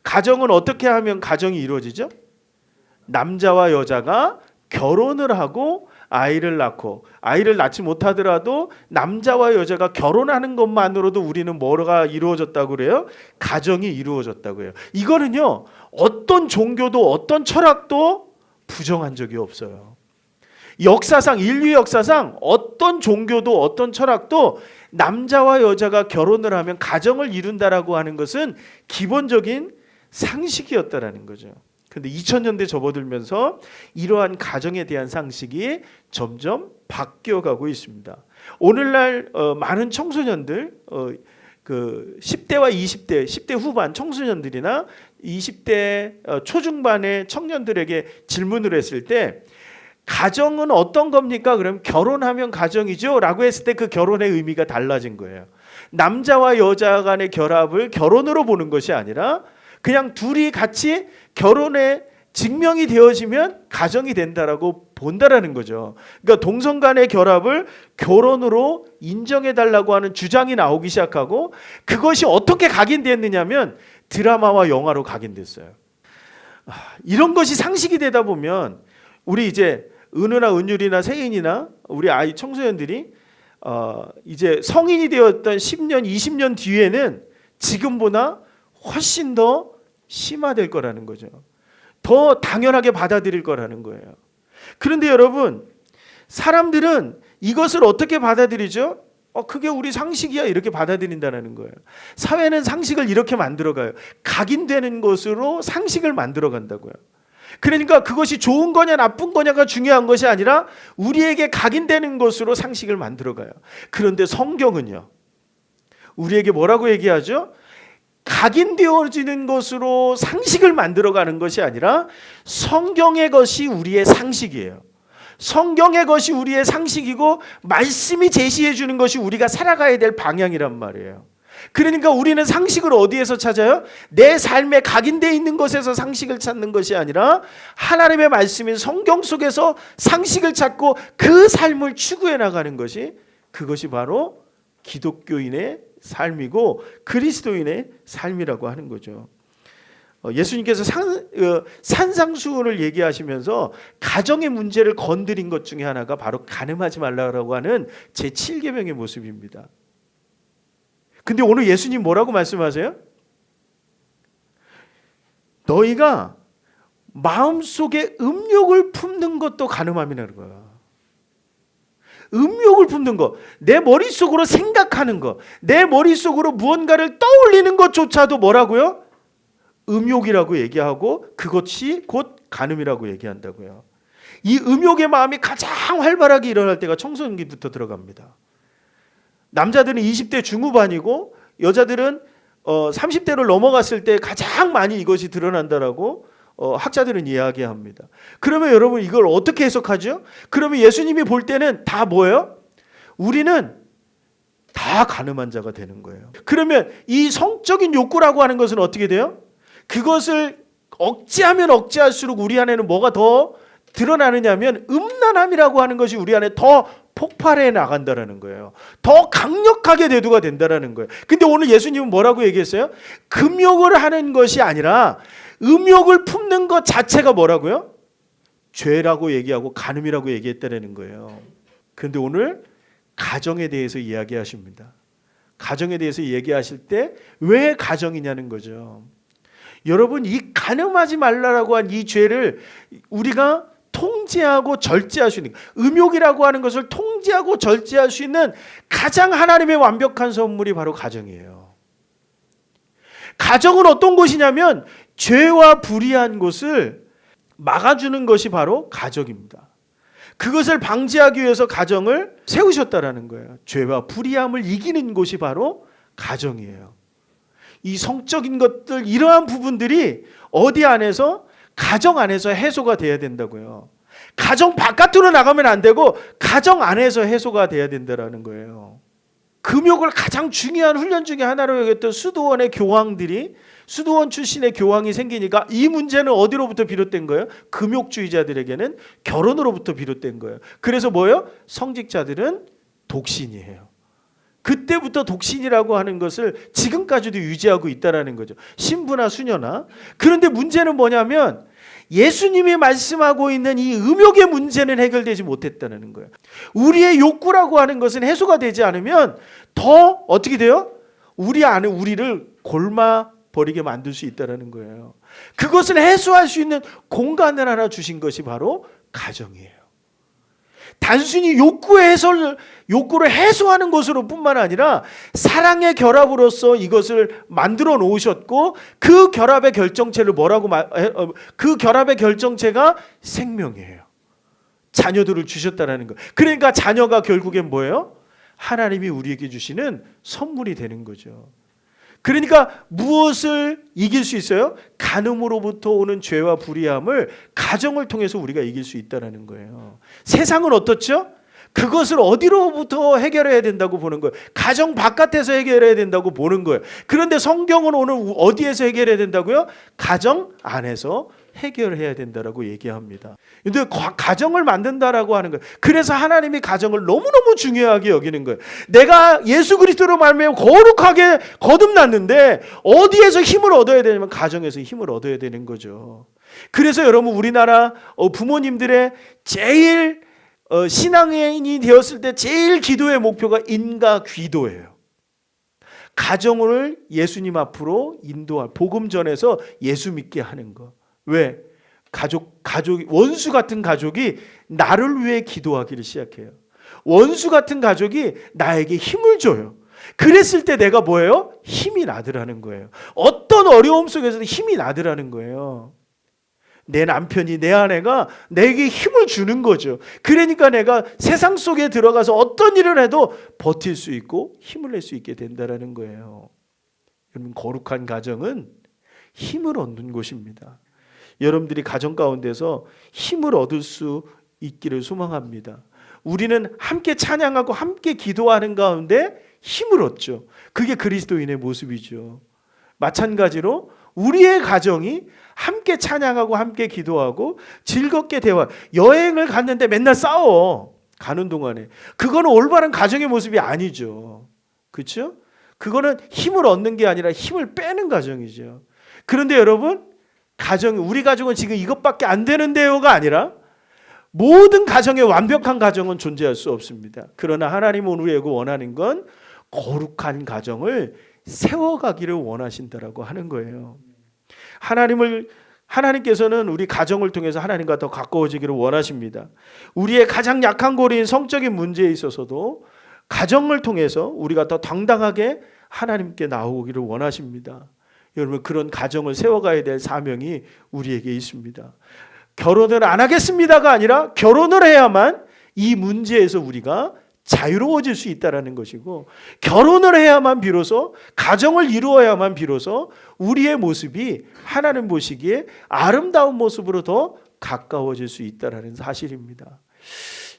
가정은 어떻게 하면 가정이 이루어지죠? 남자와 여자가 결혼을 하고 아이를 낳고, 아이를 낳지 못하더라도 남자와 여자가 결혼하는 것만으로도 우리는 뭐가 이루어졌다고 그래요? 가정이 이루어졌다고 해요. 이거는요, 어떤 종교도 어떤 철학도 부정한 적이 없어요. 역사상, 인류 역사상 어떤 종교도 어떤 철학도 남자와 여자가 결혼을 하면 가정을 이룬다라고 하는 것은 기본적인 상식이었다라는 거죠. 근데 2000년대 접어들면서 이러한 가정에 대한 상식이 점점 바뀌어가고 있습니다. 오늘날 많은 청소년들, 그 10대와 20대, 10대 후반 청소년들이나 20대 초중반의 청년들에게 질문을 했을 때 가정은 어떤 겁니까? 그럼 결혼하면 가정이죠? 라고 했을 때 그 결혼의 의미가 달라진 거예요. 남자와 여자 간의 결합을 결혼으로 보는 것이 아니라 그냥 둘이 같이 결혼에 증명이 되어지면 가정이 된다라고 본다라는 거죠. 그러니까 동성 간의 결합을 결혼으로 인정해달라고 하는 주장이 나오기 시작하고, 그것이 어떻게 각인됐느냐면 드라마와 영화로 각인됐어요. 이런 것이 상식이 되다 보면 우리 이제 은우나 은율이나 세인이나 우리 아이 청소년들이 이제 성인이 되었던 10년, 20년 뒤에는 지금보다 훨씬 더 심화될 거라는 거죠. 더 당연하게 받아들일 거라는 거예요. 그런데 여러분, 사람들은 이것을 어떻게 받아들이죠? 그게 우리 상식이야, 이렇게 받아들인다는 거예요. 사회는 상식을 이렇게 만들어가요. 각인되는 것으로 상식을 만들어간다고요. 그러니까 그것이 좋은 거냐 나쁜 거냐가 중요한 것이 아니라 우리에게 각인되는 것으로 상식을 만들어가요. 그런데 성경은요, 우리에게 뭐라고 얘기하죠? 각인되어지는 것으로 상식을 만들어가는 것이 아니라 성경의 것이 우리의 상식이에요. 성경의 것이 우리의 상식이고 말씀이 제시해 주는 것이 우리가 살아가야 될 방향이란 말이에요. 그러니까 우리는 상식을 어디에서 찾아요? 내 삶에 각인되어 있는 것에서 상식을 찾는 것이 아니라 하나님의 말씀인 성경 속에서 상식을 찾고 그 삶을 추구해 나가는 것이, 그것이 바로 기독교인의 삶이고 그리스도인의 삶이라고 하는 거죠. 예수님께서 산상수훈을 얘기하시면서 가정의 문제를 건드린 것 중에 하나가 바로 간음하지 말라고 하는 제7계명의 모습입니다. 근데 오늘 예수님 뭐라고 말씀하세요? 너희가 마음속에 음욕을 품는 것도 간음함이라는 거야. 음욕을 품는 것, 내 머릿속으로 생각하는 것, 내 머릿속으로 무언가를 떠올리는 것조차도 뭐라고요? 음욕이라고 얘기하고 그것이 곧 간음이라고 얘기한다고요. 이 음욕의 마음이 가장 활발하게 일어날 때가 청소년기부터 들어갑니다. 남자들은 20대 중후반이고 여자들은 30대를 넘어갔을 때 가장 많이 이것이 드러난다라고 학자들은 이야기합니다. 그러면 여러분 이걸 어떻게 해석하죠? 그러면 예수님이 볼 때는 다 뭐예요? 우리는 다 간음한 자가 되는 거예요. 그러면 이 성적인 욕구라고 하는 것은 어떻게 돼요? 그것을 억제하면 억제할수록 우리 안에는 뭐가 더 드러나느냐면 음란함이라고 하는 것이 우리 안에 더 폭발해 나간다라는 거예요. 더 강력하게 대두가 된다라는 거예요. 근데 오늘 예수님은 뭐라고 얘기했어요? 금욕을 하는 것이 아니라 음욕을 품는 것 자체가 뭐라고요? 죄라고 얘기하고 간음이라고 얘기했다라는 거예요. 그런데 오늘 가정에 대해서 이야기하십니다. 가정에 대해서 얘기하실 때 왜 가정이냐는 거죠. 여러분, 이 간음하지 말라라고 한 이 죄를 우리가 통제하고 절제할 수 있는, 음욕이라고 하는 것을 통제하고 절제할 수 있는 가장 하나님의 완벽한 선물이 바로 가정이에요. 가정은 어떤 곳이냐면 죄와 불의한 것을 막아주는 것이 바로 가정입니다. 그것을 방지하기 위해서 가정을 세우셨다라는 거예요. 죄와 불의함을 이기는 곳이 바로 가정이에요. 이 성적인 것들, 이러한 부분들이 어디 안에서? 가정 안에서 해소가 돼야 된다고요. 가정 바깥으로 나가면 안 되고 가정 안에서 해소가 돼야 된다는 거예요. 금욕을 가장 중요한 훈련 중에 하나로 여겼던 수도원의 교황들이, 수도원 출신의 교황이 생기니까 이 문제는 어디로부터 비롯된 거예요? 금욕주의자들에게는 결혼으로부터 비롯된 거예요. 그래서 뭐예요? 성직자들은 독신이에요. 그때부터 독신이라고 하는 것을 지금까지도 유지하고 있다라는 거죠. 신부나 수녀나. 그런데 문제는 뭐냐면 예수님이 말씀하고 있는 이 음욕의 문제는 해결되지 못했다는 거예요. 우리의 욕구라고 하는 것은 해소가 되지 않으면 더 어떻게 돼요? 우리 안에 우리를 골마 버리게 만들 수 있다는 거예요. 그것을 해소할 수 있는 공간을 하나 주신 것이 바로 가정이에요. 단순히 욕구를 해소하는 것으로 뿐만 아니라 사랑의 결합으로서 이것을 만들어 놓으셨고 그 결합의 결정체를 그 결합의 결정체가 생명이에요. 자녀들을 주셨다는 거예요. 그러니까 자녀가 결국엔 뭐예요? 하나님이 우리에게 주시는 선물이 되는 거죠. 그러니까 무엇을 이길 수 있어요? 간음으로부터 오는 죄와 불의함을 가정을 통해서 우리가 이길 수 있다는 거예요. 세상은 어떻죠? 그것을 어디로부터 해결해야 된다고 보는 거예요? 가정 바깥에서 해결해야 된다고 보는 거예요. 그런데 성경은 오늘 어디에서 해결해야 된다고요? 가정 안에서 해결해야 된다라고 얘기합니다. 근데 가정을 만든다라고 하는 거예요. 그래서 하나님이 가정을 너무너무 중요하게 여기는 거예요. 내가 예수 그리스도로 말미암아 거룩하게 거듭났는데 어디에서 힘을 얻어야 되냐면 가정에서 힘을 얻어야 되는 거죠. 그래서 여러분 우리나라 부모님들의 제일 신앙인이 되었을 때 제일 기도의 목표가 인가 귀도예요. 가정을 예수님 앞으로 인도할 복음 전에서 예수 믿게 하는 거. 왜? 가족이 원수 같은 가족이 나를 위해 기도하기를 시작해요. 원수 같은 가족이 나에게 힘을 줘요. 그랬을 때 내가 뭐예요? 힘이 나더라는 거예요. 어떤 어려움 속에서도 힘이 나더라는 거예요. 내 남편이 내 아내가 내게 힘을 주는 거죠. 그러니까 내가 세상 속에 들어가서 어떤 일을 해도 버틸 수 있고 힘을 낼 수 있게 된다는 거예요. 여러분 거룩한 가정은 힘을 얻는 곳입니다. 여러분들이 가정 가운데서 힘을 얻을 수 있기를 소망합니다. 우리는 함께 찬양하고 함께 기도하는 가운데 힘을 얻죠. 그게 그리스도인의 모습이죠. 마찬가지로 우리의 가정이 함께 찬양하고 함께 기도하고 즐겁게 대화. 여행을 갔는데 맨날 싸워. 가는 동안에. 그거는 올바른 가정의 모습이 아니죠. 그렇죠? 그거는 힘을 얻는 게 아니라 힘을 빼는 가정이죠. 그런데 여러분 우리 가정은 지금 이것밖에 안 되는데요가 아니라 모든 가정에 완벽한 가정은 존재할 수 없습니다. 그러나 하나님은 우리에게 원하는 건 거룩한 가정을 세워가기를 원하신다라고 하는 거예요. 하나님께서는 우리 가정을 통해서 하나님과 더 가까워지기를 원하십니다. 우리의 가장 약한 고리인 성적인 문제에 있어서도 가정을 통해서 우리가 더 당당하게 하나님께 나오기를 원하십니다. 여러분 그런 가정을 세워가야 될 사명이 우리에게 있습니다. 결혼을 안 하겠습니다가 아니라 결혼을 해야만 이 문제에서 우리가 자유로워질 수 있다는 것이고 결혼을 해야만 비로소 가정을 이루어야만 비로소 우리의 모습이 하나님 보시기에 아름다운 모습으로 더 가까워질 수 있다는 사실입니다.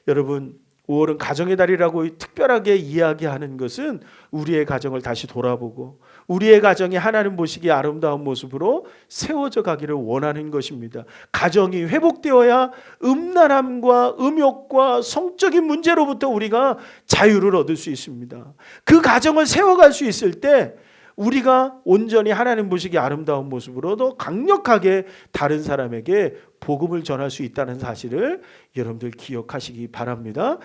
여러분 5월은 가정의 달이라고 특별하게 이야기하는 것은 우리의 가정을 다시 돌아보고 우리의 가정이 하나님 보시기에 아름다운 모습으로 세워져 가기를 원하는 것입니다. 가정이 회복되어야 음란함과 음욕과 성적인 문제로부터 우리가 자유를 얻을 수 있습니다. 그 가정을 세워갈 수 있을 때 우리가 온전히 하나님 보시기에 아름다운 모습으로 더 강력하게 다른 사람에게 복음을 전할 수 있다는 사실을 여러분들 기억하시기 바랍니다.